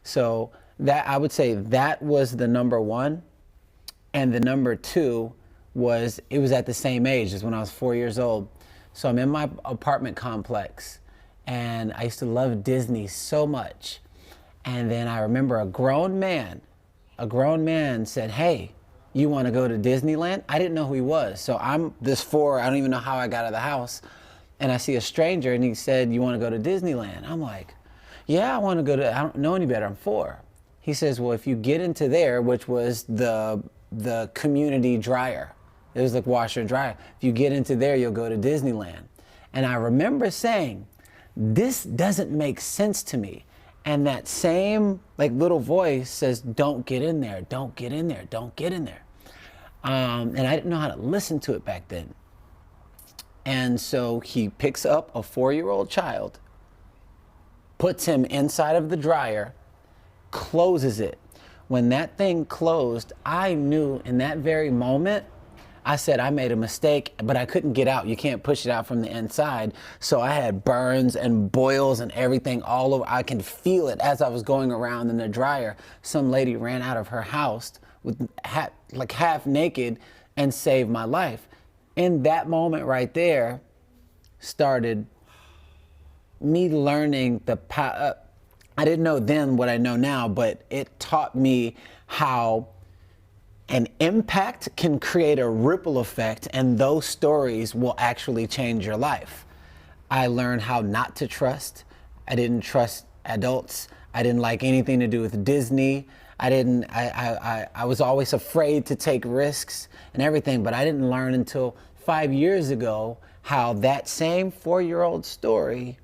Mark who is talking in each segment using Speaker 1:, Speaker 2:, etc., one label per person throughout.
Speaker 1: So that, I would say that was the number one. And the number two was, it was at the same age as when I was 4 years old. So I'm in my apartment complex, and I used to love Disney so much. And then I remember a grown man said, "Hey, you want to go to Disneyland?" I didn't know who he was. So I'm this four, I don't even know how I got out of the house. And I see a stranger, and he said, "You want to go to Disneyland?" I'm like, "Yeah, I want to go to, I don't know any better, I'm four." He says, "Well, if you get into there," which was the community dryer. It was like washer and dryer. "If you get into there, you'll go to Disneyland." And I remember saying, "This doesn't make sense to me." And that same like little voice says, "Don't get in there, don't get in there, don't get in there." And I didn't know how to listen to it back then. And so he picks up a 4-year-old child, puts him inside of the dryer, closes it. When that thing closed, I knew in that very moment, I said, I made a mistake, but I couldn't get out. You can't push it out from the inside. So I had burns and boils and everything all over. I can feel it as I was going around in the dryer. Some lady ran out of her house with half naked and saved my life. In that moment right there started me learning the power. I didn't know then what I know now, but it taught me how an impact can create a ripple effect, and those stories will actually change your life. I learned how not to trust. I didn't trust adults. I didn't like anything to do with Disney. I was always afraid to take risks and everything, but I didn't learn until 5 years ago how that same 4-year-old story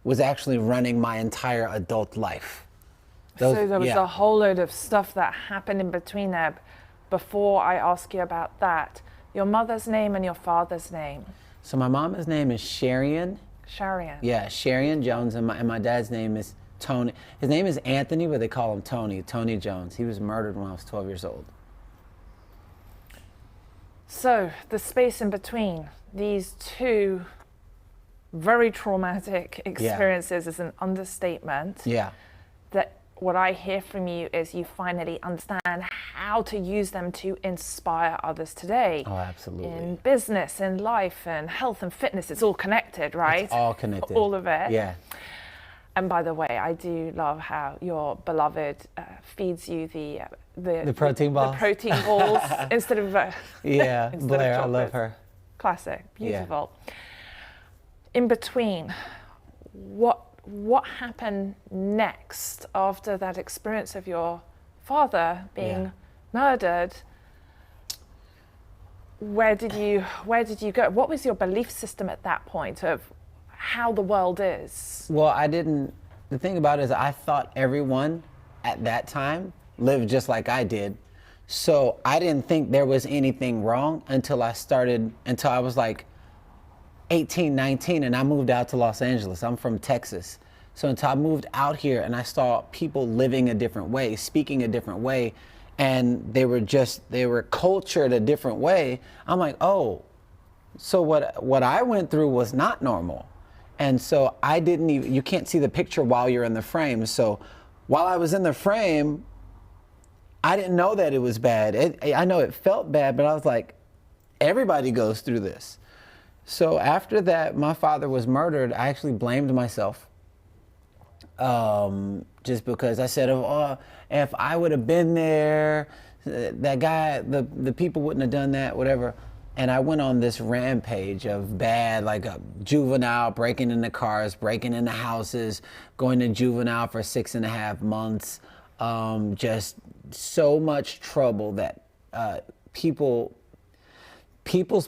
Speaker 1: was actually running my entire adult life.
Speaker 2: So there was a whole load of stuff that happened in between there. Before I ask you about that, your mother's name and your father's name.
Speaker 1: So my mama's name is Sharian.
Speaker 2: Sharian.
Speaker 1: Yeah, Sharian Jones, and my dad's name is Tony. His name is Anthony, but they call him Tony Jones. He was murdered when I was 12 years old.
Speaker 2: So the space in between these two very traumatic experiences is an understatement.
Speaker 1: Yeah.
Speaker 2: That what I hear from you is you finally understand how to use them to inspire others today.
Speaker 1: Oh, absolutely.
Speaker 2: In business, in life, and health and fitness. It's all connected, right?
Speaker 1: It's all connected.
Speaker 2: All of it.
Speaker 1: Yeah.
Speaker 2: And by the way, I do love how your beloved feeds you the
Speaker 1: protein balls.
Speaker 2: The protein balls instead of
Speaker 1: yeah,
Speaker 2: instead
Speaker 1: Blair,
Speaker 2: of
Speaker 1: I love her.
Speaker 2: Classic, beautiful.
Speaker 1: Yeah.
Speaker 2: In between, what happened next after that experience of your father being murdered? Where did you go? What was your belief system at that point of how the world is?
Speaker 1: Well, the thing about it is I thought everyone at that time lived just like I did. So I didn't think there was anything wrong until I was like 18, 19, and I moved out to Los Angeles. I'm from Texas. So until I moved out here and I saw people living a different way, speaking a different way, and they were cultured a different way, I'm like, oh, so what I went through was not normal. And so you can't see the picture while you're in the frame. So while I was in the frame, I didn't know that it was bad. I know it felt bad, but I was like, everybody goes through this. So after that, my father was murdered, I actually blamed myself. Just because I said, oh, if I would have been there, that guy, the people wouldn't have done that, whatever. And I went on this rampage of bad, like a juvenile, breaking into cars, breaking into houses, going to juvenile for 6.5 months. Just so much trouble that people's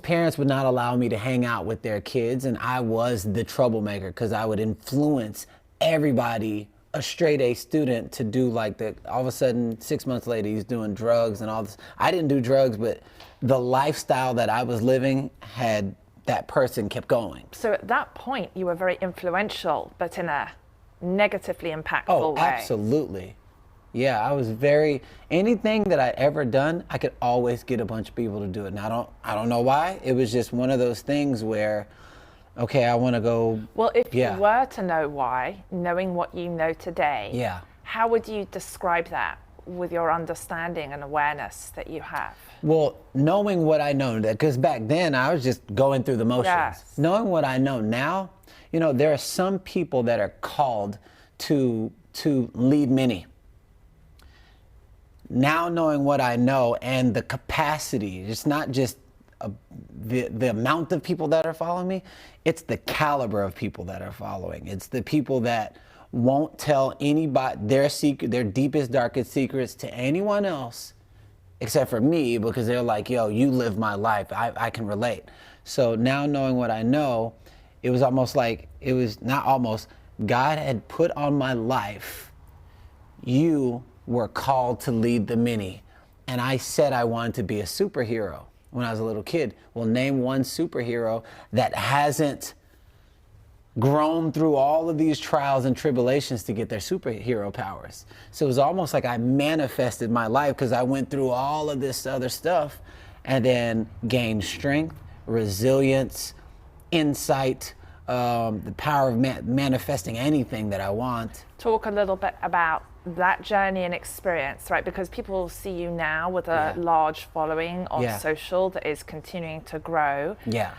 Speaker 1: parents would not allow me to hang out with their kids, and I was the troublemaker because I would influence everybody, a straight A student, to do all of a sudden 6 months later he's doing drugs and all this. I didn't do drugs, but the lifestyle that I was living had that person kept going.
Speaker 2: So at that point you were very influential, but in a negatively impactful way.
Speaker 1: Oh, absolutely. Yeah, I was anything that I'd ever done, I could always get a bunch of people to do it. And I don't know why. It was just one of those things where, okay, I want to go.
Speaker 2: Well, if you were to know why, knowing what you know today, How would you describe that with your understanding and awareness that you have?
Speaker 1: Well, knowing what I know, because back then I was just going through the motions.
Speaker 2: Yes.
Speaker 1: Knowing what I know now, there are some people that are called to lead many. Now knowing what I know and the capacity, it's not just the amount of people that are following me, it's the caliber of people that are following. It's the people that won't tell anybody their deepest, darkest secrets to anyone else except for me, because they're like, yo, you live my life. I can relate. So now knowing what I know, it was almost like, it was not almost, God had put on my life, you were called to lead the many. And I said I wanted to be a superhero when I was a little kid. Well, name one superhero that hasn't grown through all of these trials and tribulations to get their superhero powers. So it was almost like I manifested my life because I went through all of this other stuff and then gained strength, resilience, insight, the power of manifesting anything that I want.
Speaker 2: Talk a little bit about that journey and experience, right? Because people see you now with a large following on social that is continuing to grow.
Speaker 1: Yeah.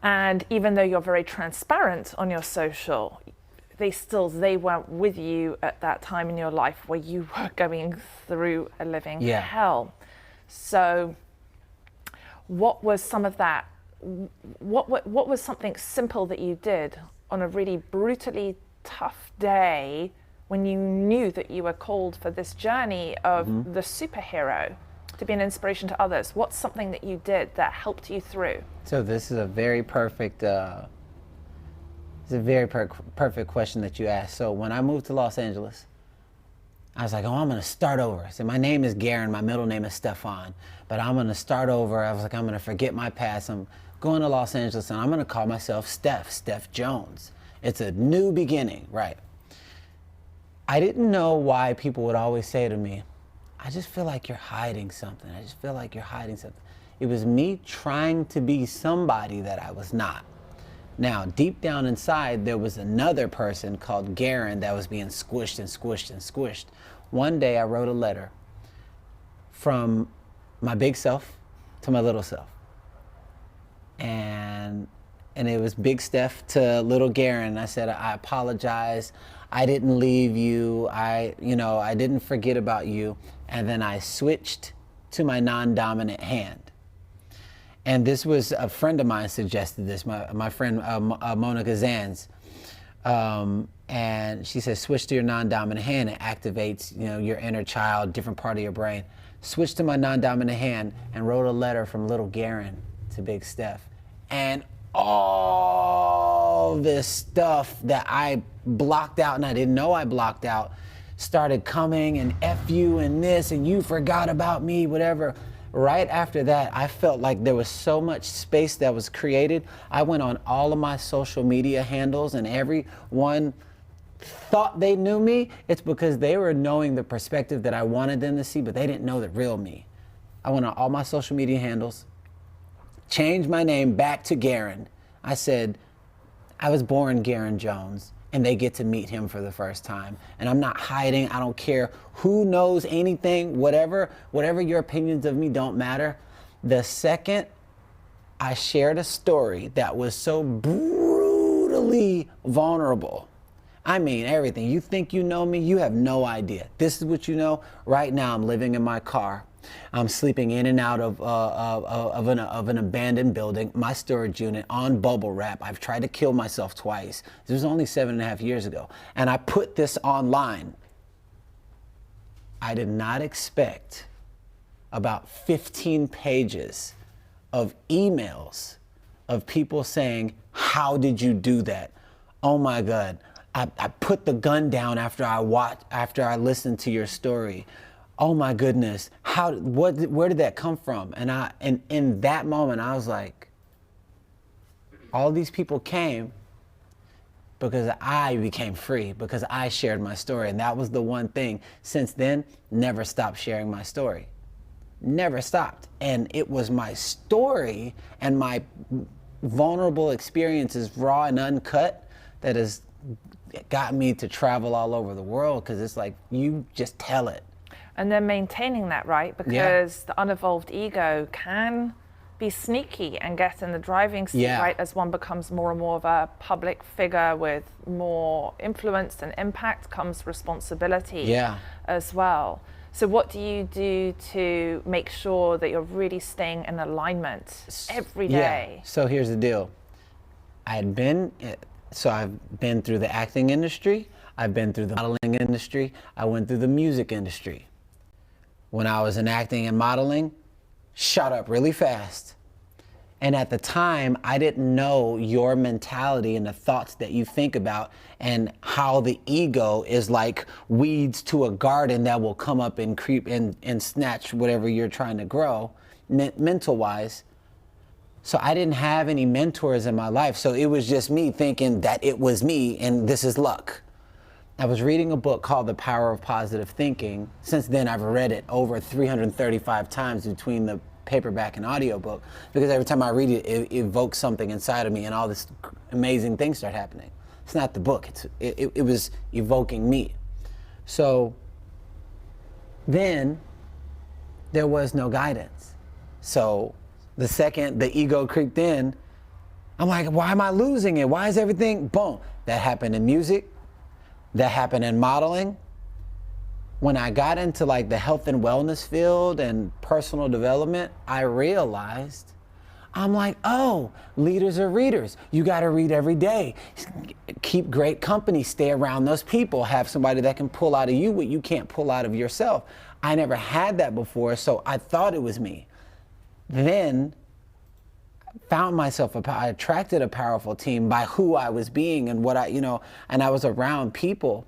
Speaker 2: And even though you're very transparent on your social, they weren't with you at that time in your life where you were going through a living hell. So what was some of that? What was something simple that you did on a really brutally tough day when you knew that you were called for this journey of the superhero to be an inspiration to others? What's something that you did that helped you through?
Speaker 1: So this is a very perfect, perfect question that you asked. So when I moved to Los Angeles, I was like, oh, I'm gonna start over. So my name is Garen, my middle name is Stefan, but I'm gonna start over. I was like, I'm gonna forget my past. I'm going to Los Angeles and I'm gonna call myself Steph Jones. It's a new beginning, right? I didn't know why people would always say to me, I just feel like you're hiding something. I just feel like you're hiding something. It was me trying to be somebody that I was not. Now, deep down inside, there was another person called Garen that was being squished and squished and squished. One day I wrote a letter from my big self to my little self. And it was Big Steph to little Garen. I said, I apologize. I didn't leave you. I didn't forget about you. And then I switched to my non-dominant hand. And this was a friend of mine suggested this, my friend Monica Zanz. And she said, switch to your non-dominant hand. It activates, your inner child, different part of your brain. Switched to my non-dominant hand and wrote a letter from little Garen to Big Steph. And all this stuff that I blocked out and I didn't know I blocked out started coming, and F you and this and you forgot about me, whatever. Right after that, I felt like there was so much space that was created. I went on all of my social media handles and everyone thought they knew me. It's because they were knowing the perspective that I wanted them to see, but they didn't know the real me. I went on all my social media handles, changed my name back to Garen. I said, I was born Garen Jones, and they get to meet him for the first time. And I'm not hiding. I don't care who knows anything, whatever your opinions of me don't matter. The second I shared a story that was so brutally vulnerable, I mean everything. You think you know me, you have no idea. This is what you know. Right now I'm living in my car. I'm sleeping in and out of an abandoned building, my storage unit, on bubble wrap. I've tried to kill myself twice. This was only 7.5 years ago. And I put this online. I did not expect about 15 pages of emails of people saying, how did you do that? Oh my God. I put the gun down after I listened to your story. Oh my goodness, where did that come from? And in that moment, I was like, all these people came because I became free, because I shared my story. And that was the one thing. Since then, never stopped sharing my story. Never stopped. And it was my story and my vulnerable experiences, raw and uncut, that has got me to travel all over the world, because it's like, you just tell it.
Speaker 2: And then maintaining that, right? Because the unevolved ego can be sneaky and get in the driving seat, right? As one becomes more and more of a public figure with more influence and impact comes responsibility as well. So what do you do to make sure that you're really staying in alignment every day?
Speaker 1: So here's the deal. I've been through the acting industry, I've been through the modeling industry, I went through the music industry. When I was in acting and modeling, shot up really fast. And at the time, I didn't know your mentality and the thoughts that you think about, and how the ego is like weeds to a garden that will come up and creep and snatch whatever you're trying to grow, mental-wise. So I didn't have any mentors in my life. So it was just me thinking that it was me and this is luck. I was reading a book called The Power of Positive Thinking. Since then, I've read it over 335 times between the paperback and audiobook, because every time I read it, it evokes something inside of me and all this amazing things start happening. It's not the book, it was evoking me. So then there was no guidance. So the second the ego creeped in, I'm like, why am I losing it? Why is everything, boom. That happened in music, that happened in modeling. When I got into like the health and wellness field and personal development, I realized, I'm like, oh, leaders are readers. You got to read every day. Keep great company, stay around those people, have somebody that can pull out of you what you can't pull out of yourself. I never had that before, so I thought it was me. Then found myself, I attracted a powerful team by who I was being and what and I was around people.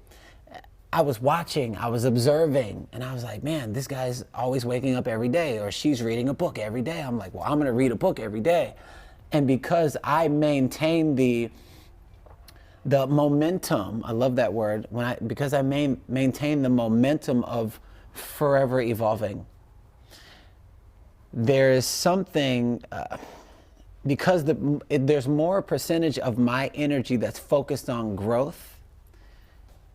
Speaker 1: I was watching, I was observing, and I was like, man, this guy's always waking up every day, or she's reading a book every day. I'm like, well, I'm gonna read a book every day. And because I maintained the momentum, I love that word, because I maintained the momentum of forever evolving, there is something, because there's more percentage of my energy that's focused on growth,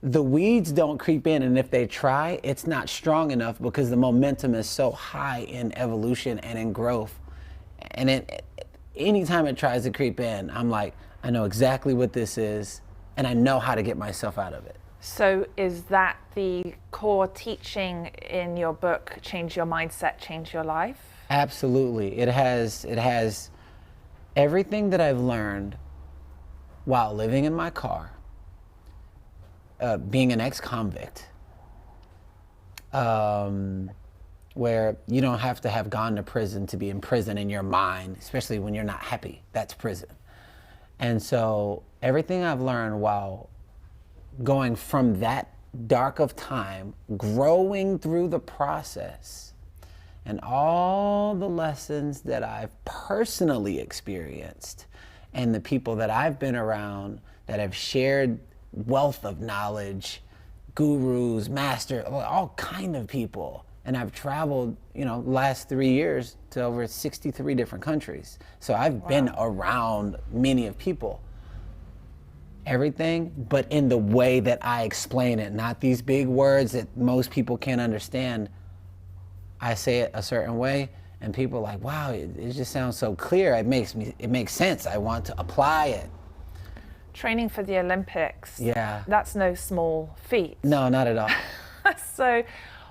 Speaker 1: the weeds don't creep in, and if they try, it's not strong enough because the momentum is so high in evolution and in growth. And anytime it tries to creep in, I'm like, I know exactly what this is, and I know how to get myself out of it.
Speaker 2: So is that the core teaching in your book, Change Your Mindset, Change Your Life?
Speaker 1: Absolutely. It has everything that I've learned while living in my car, being an ex-convict, where you don't have to have gone to prison to be in prison in your mind, especially when you're not happy. That's prison. And so everything I've learned while going from that dark of time, growing through the process, and all the lessons that I've personally experienced, and the people that I've been around that have shared wealth of knowledge, gurus, master, all kind of people. And I've traveled, last 3 years to over 63 different countries. So I've been around many of people. Everything, but in the way that I explain it, not these big words that most people can't understand. I say it a certain way, and people are like, wow, it just sounds so clear. It makes sense. I want to apply it.
Speaker 2: Training for the Olympics.
Speaker 1: Yeah.
Speaker 2: That's no small feat.
Speaker 1: No, not at all.
Speaker 2: So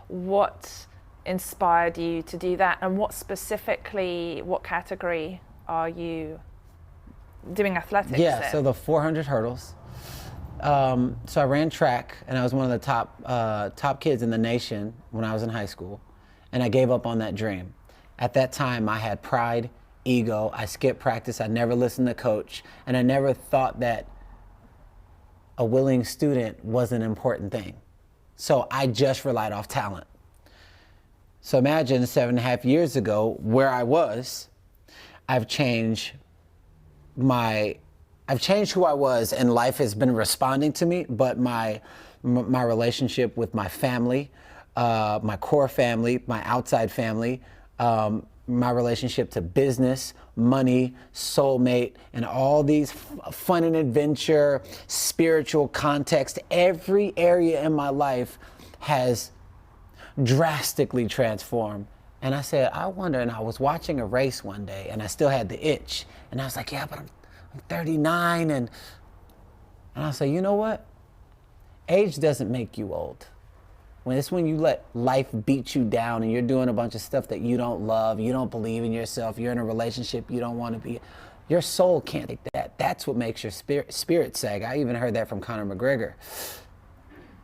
Speaker 2: what inspired you to do that, and what category are you doing athletics in?
Speaker 1: So the 400 hurdles. So I ran track, and I was one of the top kids in the nation when I was in high school, and I gave up on that dream. At that time, I had pride, ego, I skipped practice, I never listened to coach, and I never thought that a willing student was an important thing. So I just relied off talent. So imagine 7.5 years ago where I was. I've changed who I was, and life has been responding to me, but my relationship with my family, my core family, my outside family, my relationship to business, money, soulmate, and all these fun and adventure, spiritual context. Every area in my life has drastically transformed. And I said, I wonder, and I was watching a race one day and I still had the itch. And I was like, yeah, but I'm 39. And I said, you know what? Age doesn't make you old. When you let life beat you down and you're doing a bunch of stuff that you don't love, you don't believe in yourself, you're in a relationship you don't want to be, your soul can't take that. That's what makes your spirit sag. I even heard that from Conor McGregor.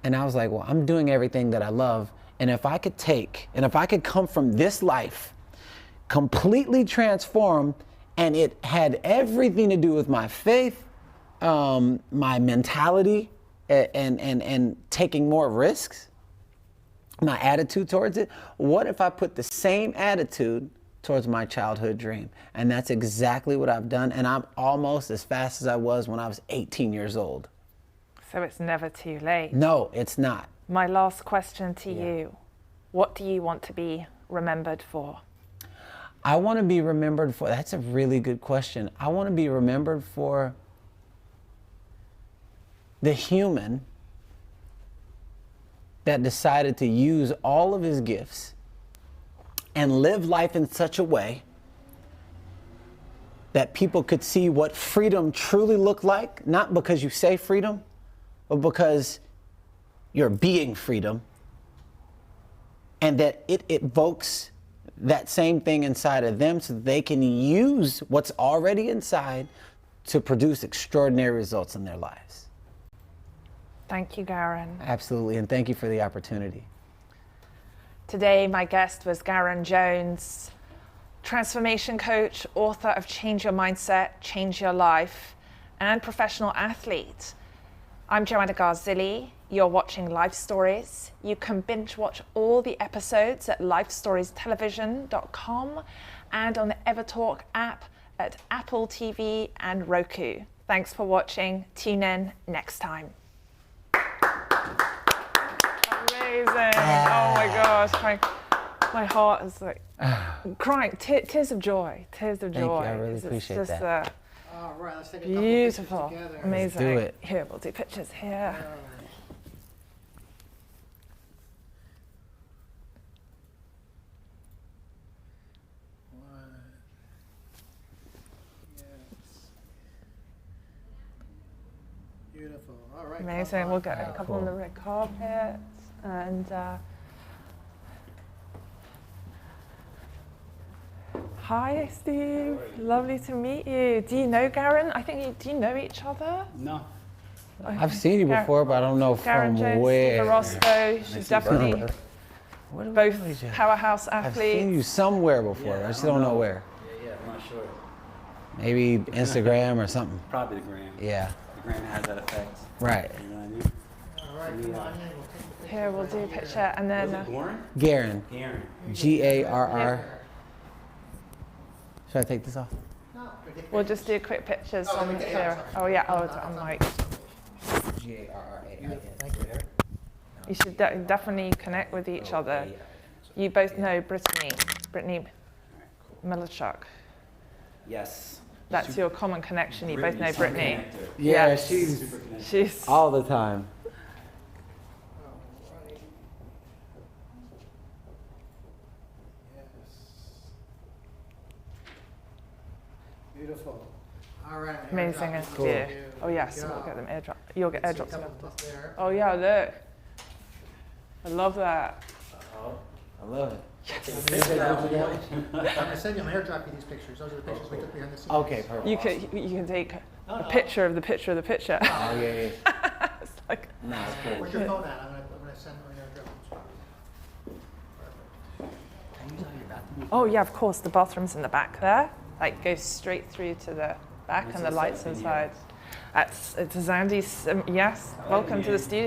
Speaker 1: And I was like, well, I'm doing everything that I love. And if I could come from this life completely transformed, and it had everything to do with my faith, my mentality, and taking more risks, my attitude towards it, what if I put the same attitude towards my childhood dream? And that's exactly what I've done, and I'm almost as fast as I was when I was 18 years old.
Speaker 2: So it's never too late.
Speaker 1: No, it's not.
Speaker 2: My last question to you, what do you want to be remembered for?
Speaker 1: I want to be remembered for, that's a really good question. I want to be remembered for the human that decided to use all of his gifts and live life in such a way that people could see what freedom truly looked like, not because you say freedom, but because you're being freedom, and that it evokes that same thing inside of them so they can use what's already inside to produce extraordinary results in their lives.
Speaker 2: Thank you, Garin.
Speaker 1: Absolutely, and thank you for the opportunity.
Speaker 2: Today, my guest was Garin Jones, transformation coach, author of Change Your Mindset, Change Your Life, and professional athlete. I'm Joanna Garzilli. You're watching Life Stories. You can binge watch all the episodes at lifestoriestelevision.com and on the EverTalk app at Apple TV and Roku. Thanks for watching. Tune in next time. Amazing. Oh my gosh. My heart is like crying. Tears of joy. Tears of joy.
Speaker 1: Thank you. I really appreciate that.
Speaker 3: All right, let's take a
Speaker 2: Beautiful.
Speaker 3: couple pictures together.
Speaker 2: Amazing.
Speaker 1: Let's do it.
Speaker 2: Here, we'll do pictures here.
Speaker 3: All right. One. Yes. Beautiful. All right.
Speaker 2: Amazing. We'll get a couple
Speaker 1: cool.
Speaker 2: on the red carpet. And hi, Steve. Lovely to meet you. Do you know Garin? Do you know each other?
Speaker 4: No.
Speaker 1: I've seen you before, but I don't know
Speaker 2: Garin
Speaker 1: from
Speaker 2: Jones,
Speaker 1: where.
Speaker 2: Steve Orozco. She's definitely
Speaker 1: Where do I
Speaker 2: both
Speaker 1: know each other?
Speaker 2: powerhouse
Speaker 1: I've
Speaker 2: athletes.
Speaker 1: seen you somewhere before. I just don't know where.
Speaker 4: Yeah, I'm not sure.
Speaker 1: Maybe Instagram or something.
Speaker 4: Probably the gram.
Speaker 1: Yeah.
Speaker 4: The gram has that effect.
Speaker 1: Right.
Speaker 4: You know what I mean?
Speaker 3: All right, come on in. We'll take the picture.
Speaker 2: Here, we'll do a picture. And
Speaker 4: Was
Speaker 2: then
Speaker 4: it Goran?
Speaker 1: Garin.
Speaker 4: Garen.
Speaker 1: Garr. Should I take this off?
Speaker 3: No, we take
Speaker 2: we'll just do quick pictures
Speaker 3: Oh,
Speaker 2: on
Speaker 3: okay,
Speaker 2: here.
Speaker 3: yeah,
Speaker 2: Oh, yeah. Oh, it's on mic.
Speaker 1: Garra.
Speaker 3: Thank you.
Speaker 2: You should definitely connect with each other. You both know Brittany Milichuk.
Speaker 4: Yes.
Speaker 2: That's your common connection. You both know Brittany.
Speaker 1: Yeah,
Speaker 2: Yes.
Speaker 1: she's
Speaker 4: Super connected.
Speaker 2: She's
Speaker 1: all the time.
Speaker 3: All right. Yes. Beautiful. All right.
Speaker 2: amazing,
Speaker 3: airdrop
Speaker 2: isn't
Speaker 3: to
Speaker 2: it?
Speaker 3: you.
Speaker 2: Oh yes,
Speaker 3: Good
Speaker 2: we'll
Speaker 3: job.
Speaker 2: get them airdrop. You'll get
Speaker 3: See a
Speaker 2: airdrops.
Speaker 3: couple up there.
Speaker 2: Oh yeah, look. I love that.
Speaker 1: I love it.
Speaker 3: I'm going to send you, I'm going to airdrop you these pictures. Those are the pictures we took behind the scenes.
Speaker 1: Okay, perfect.
Speaker 2: You can take a picture of the picture of the picture.
Speaker 1: Oh, yeah.
Speaker 2: It's like,
Speaker 1: No, it's cool.
Speaker 3: Where's your phone at? I'm going to send you an airdrop.
Speaker 2: oh yeah, of course, the bathroom's in the back there. Like goes straight through to the back and the lights inside. It's Zandy's. Yes, welcome to the studio.